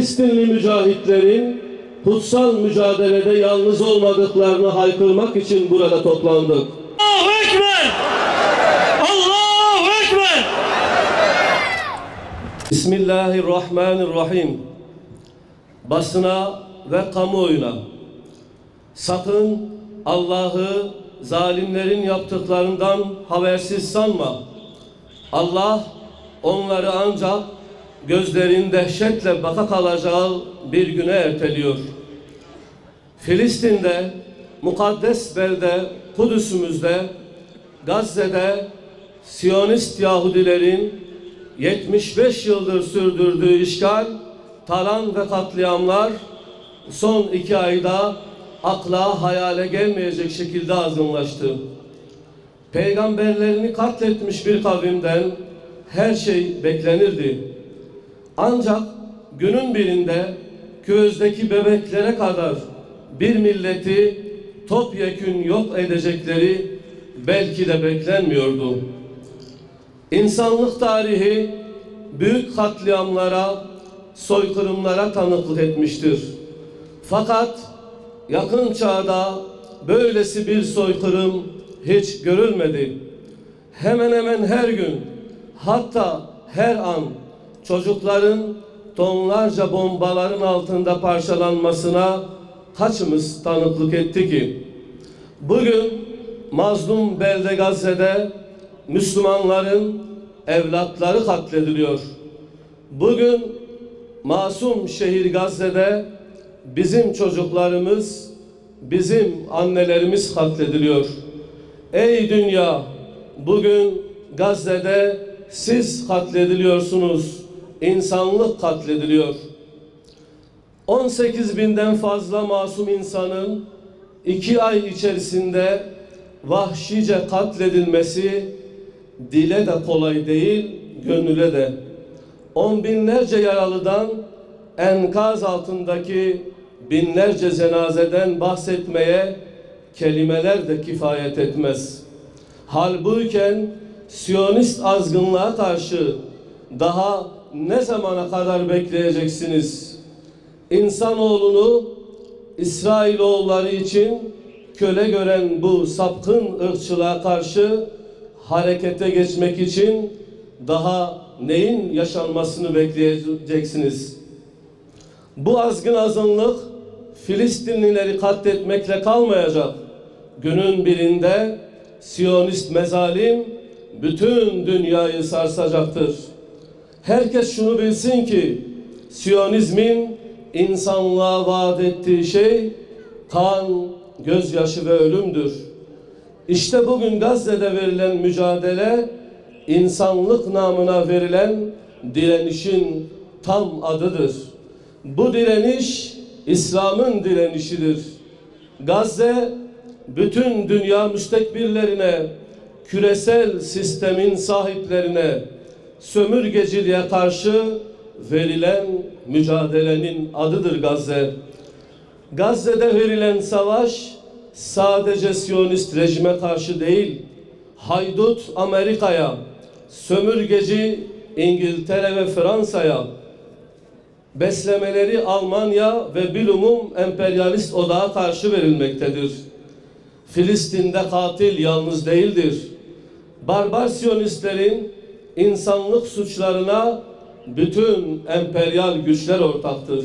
Filistinli mücahitlerin kutsal mücadelede yalnız olmadıklarını haykırmak için burada toplandık. Allahu Ekber! Allahu Ekber! Bismillahirrahmanirrahim. Basına ve kamuoyuna sakın Allah'ı zalimlerin yaptıklarından habersiz sanma. Allah onları ancak gözlerin dehşetle baka kalacağı bir güne erteliyor. Filistin'de, mukaddes belde Kudüs'ümüzde, Gazze'de Siyonist Yahudilerin 75 yıldır sürdürdüğü işgal, talan ve katliamlar son 2 ayda akla hayale gelmeyecek şekilde azınlaştı. Peygamberlerini katletmiş bir kavimden her şey beklenirdi. Ancak günün birinde gözdeki bebeklere kadar bir milleti topyekün yok edecekleri belki de beklenmiyordu. İnsanlık tarihi büyük katliamlara, soykırımlara tanıklık etmiştir. Fakat yakın çağda böylesi bir soykırım hiç görülmedi. Hemen hemen her gün, hatta her an çocukların tonlarca bombaların altında parçalanmasına kaçımız tanıklık etti ki? Bugün mazlum belde Gazze'de Müslümanların evlatları katlediliyor. Bugün masum şehir Gazze'de bizim çocuklarımız, bizim annelerimiz katlediliyor. Ey dünya, bugün Gazze'de siz katlediliyorsunuz, insanlık katlediliyor. 18.000'den fazla masum insanın 2 ay içerisinde vahşice katledilmesi dile de kolay değil, gönüle de. 10 binlerce yaralıdan, enkaz altındaki binlerce cenazeden bahsetmeye kelimeler de kifayet etmez. Halbuki Siyonist azgınlığa karşı daha ne zamana kadar bekleyeceksiniz? İnsanoğlunu İsrailoğulları için köle gören bu sapkın ırkçılığa karşı harekete geçmek için daha neyin yaşanmasını bekleyeceksiniz? Bu azgın azınlık Filistinlileri katletmekle kalmayacak. Günün birinde Siyonist mezalim bütün dünyayı sarsacaktır. Herkes şunu bilsin ki Siyonizmin insanlığa vaat ettiği şey kan, gözyaşı ve ölümdür. İşte bugün Gazze'de verilen mücadele, insanlık namına verilen direnişin tam adıdır. Bu direniş İslam'ın direnişidir. Gazze bütün dünya müstekbirlerine, küresel sistemin sahiplerine, sömürgeciliğe karşı verilen mücadelenin adıdır Gazze. Gazze'de verilen savaş sadece Siyonist rejime karşı değil, haydut Amerika'ya, sömürgeci İngiltere ve Fransa'ya, beslemeleri Almanya ve bilumum emperyalist odağa karşı verilmektedir. Filistin'de katil yalnız değildir. Barbar Siyonistlerin insanlık suçlarına bütün emperyal güçler ortaktır.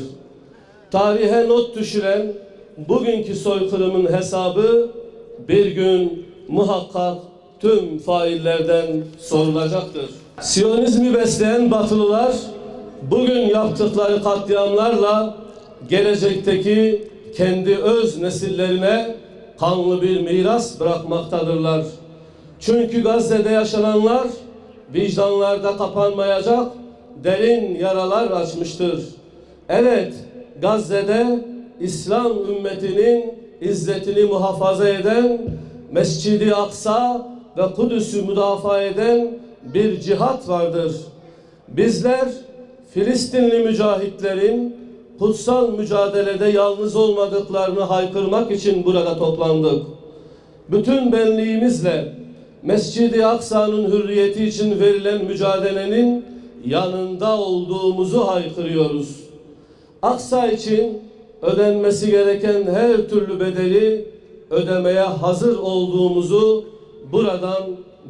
Tarihe not düşülen bugünkü soykırımın hesabı bir gün muhakkak tüm faillerden sorulacaktır. Siyonizmi besleyen Batılılar bugün yaptıkları katliamlarla gelecekteki kendi öz nesillerine kanlı bir miras bırakmaktadırlar. Çünkü Gazze'de yaşananlar vicdanlarda kapanmayacak derin yaralar açmıştır. Evet, Gazze'de İslam ümmetinin izzetini muhafaza eden, Mescid-i Aksa ve Kudüs'ü müdafaa eden bir cihat vardır. Bizler Filistinli mücahitlerin kutsal mücadelede yalnız olmadıklarını haykırmak için burada toplandık. Bütün benliğimizle Mescid-i Aksa'nın hürriyeti için verilen mücadelenin yanında olduğumuzu haykırıyoruz. Aksa için ödenmesi gereken her türlü bedeli ödemeye hazır olduğumuzu buradan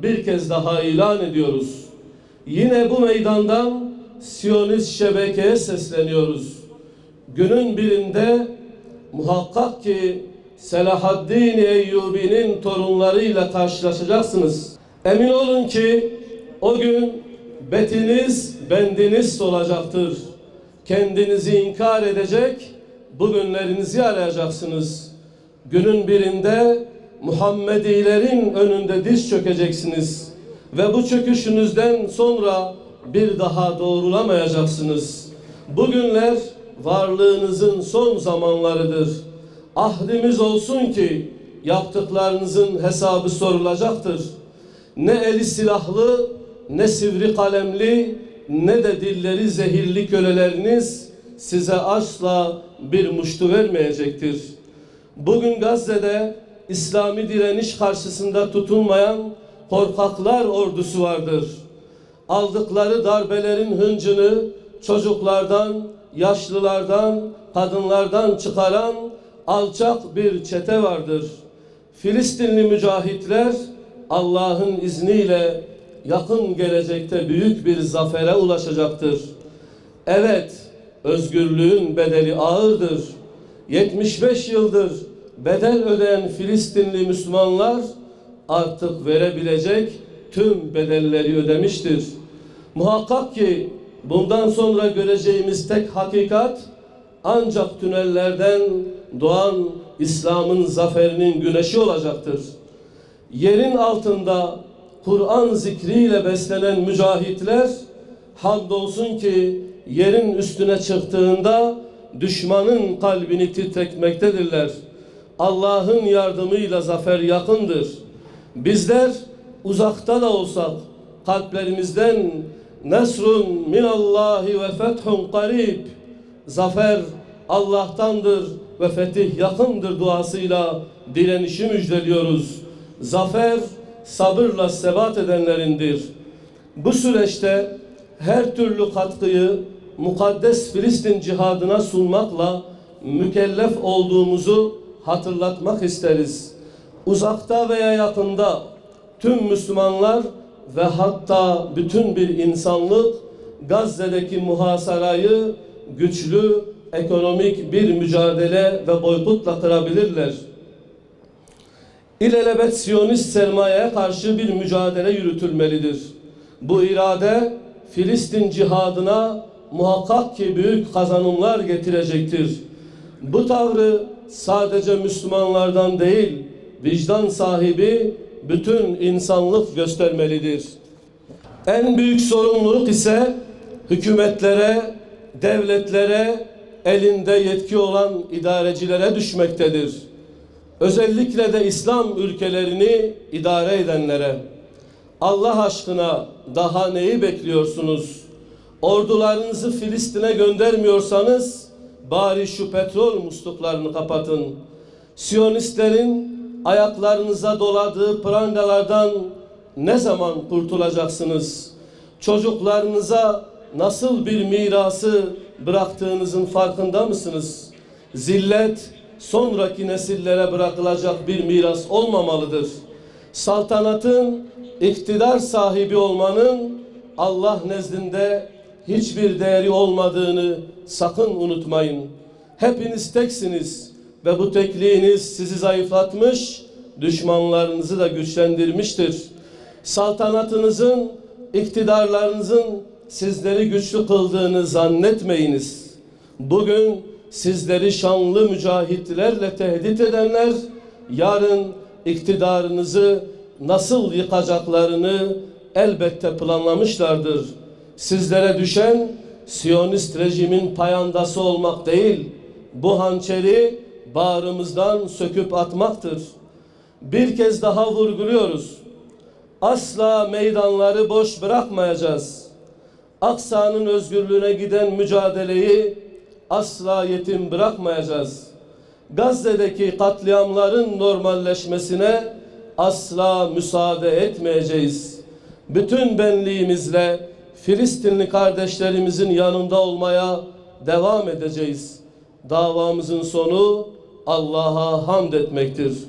bir kez daha ilan ediyoruz. Yine bu meydandan Siyonist şebekeye sesleniyoruz. Günün birinde muhakkak ki Selahaddin Eyyubi'nin torunlarıyla karşılaşacaksınız. Emin olun ki o gün betiniz bendiniz olacaktır. Kendinizi inkar edecek, bugünlerinizi arayacaksınız. Günün birinde Muhammedilerin önünde diz çökeceksiniz. Ve bu çöküşünüzden sonra bir daha doğrulamayacaksınız. Bugünler varlığınızın son zamanlarıdır. Ahdimiz olsun ki yaptıklarınızın hesabı sorulacaktır. Ne eli silahlı, ne sivri kalemli, ne de dilleri zehirli köleleriniz size asla bir muştu vermeyecektir. Bugün Gazze'de İslami direniş karşısında tutunmayan korkaklar ordusu vardır. Aldıkları darbelerin hıncını çocuklardan, yaşlılardan, kadınlardan çıkaran alçak bir çete vardır. Filistinli mücahitler Allah'ın izniyle yakın gelecekte büyük bir zafere ulaşacaktır. Evet, özgürlüğün bedeli ağırdır. 75 yıldır bedel ödeyen Filistinli Müslümanlar artık verebilecek tüm bedelleri ödemiştir. Muhakkak ki bundan sonra göreceğimiz tek hakikat ancak tünellerden doğan İslam'ın zaferinin güneşi olacaktır. Yerin altında Kur'an zikriyle beslenen mücahitler hamdolsun ki yerin üstüne çıktığında düşmanın kalbini titretmektedirler. Allah'ın yardımıyla zafer yakındır. Bizler uzakta da olsak kalplerimizden Nesrun minallahi ve fethun qarib, zafer Allah'tandır ve fetih yakındır duasıyla direnişi müjdeliyoruz. Zafer sabırla sebat edenlerindir. Bu süreçte her türlü katkıyı mukaddes Filistin cihadına sunmakla mükellef olduğumuzu hatırlatmak isteriz. Uzakta veya yakında tüm Müslümanlar ve hatta bütün bir insanlık Gazze'deki muhasarayı güçlü ekonomik bir mücadele ve boykotla kırabilirler. İlelebet Siyonist sermayeye karşı bir mücadele yürütülmelidir. Bu irade Filistin cihadına muhakkak ki büyük kazanımlar getirecektir. Bu tavrı sadece Müslümanlardan değil, vicdan sahibi bütün insanlık göstermelidir. En büyük sorumluluk ise hükümetlere, devletlere, elinde yetki olan idarecilere düşmektedir. Özellikle de İslam ülkelerini idare edenlere. Allah aşkına daha neyi bekliyorsunuz? Ordularınızı Filistin'e göndermiyorsanız bari şu petrol musluklarını kapatın. Siyonistlerin ayaklarınıza doladığı prangalardan ne zaman kurtulacaksınız? Çocuklarınıza nasıl bir mirası bıraktığınızın farkında mısınız? Zillet sonraki nesillere bırakılacak bir miras olmamalıdır. Saltanatın, iktidar sahibi olmanın Allah nezdinde hiçbir değeri olmadığını sakın unutmayın. Hepiniz teksiniz ve bu tekliğiniz sizi zayıflatmış, düşmanlarınızı da güçlendirmiştir. Saltanatınızın, iktidarlarınızın sizleri güçlü kıldığını zannetmeyiniz. Bugün sizleri şanlı mücahitlerle tehdit edenler, yarın iktidarınızı nasıl yıkacaklarını elbette planlamışlardır. Sizlere düşen Siyonist rejimin payandası olmak değil, bu hançeri bağrımızdan söküp atmaktır. Bir kez daha vurguluyoruz. Asla meydanları boş bırakmayacağız. Aksa'nın özgürlüğüne giden mücadeleyi asla yetim bırakmayacağız. Gazze'deki katliamların normalleşmesine asla müsaade etmeyeceğiz. Bütün benliğimizle Filistinli kardeşlerimizin yanında olmaya devam edeceğiz. Davamızın sonu Allah'a hamd etmektir.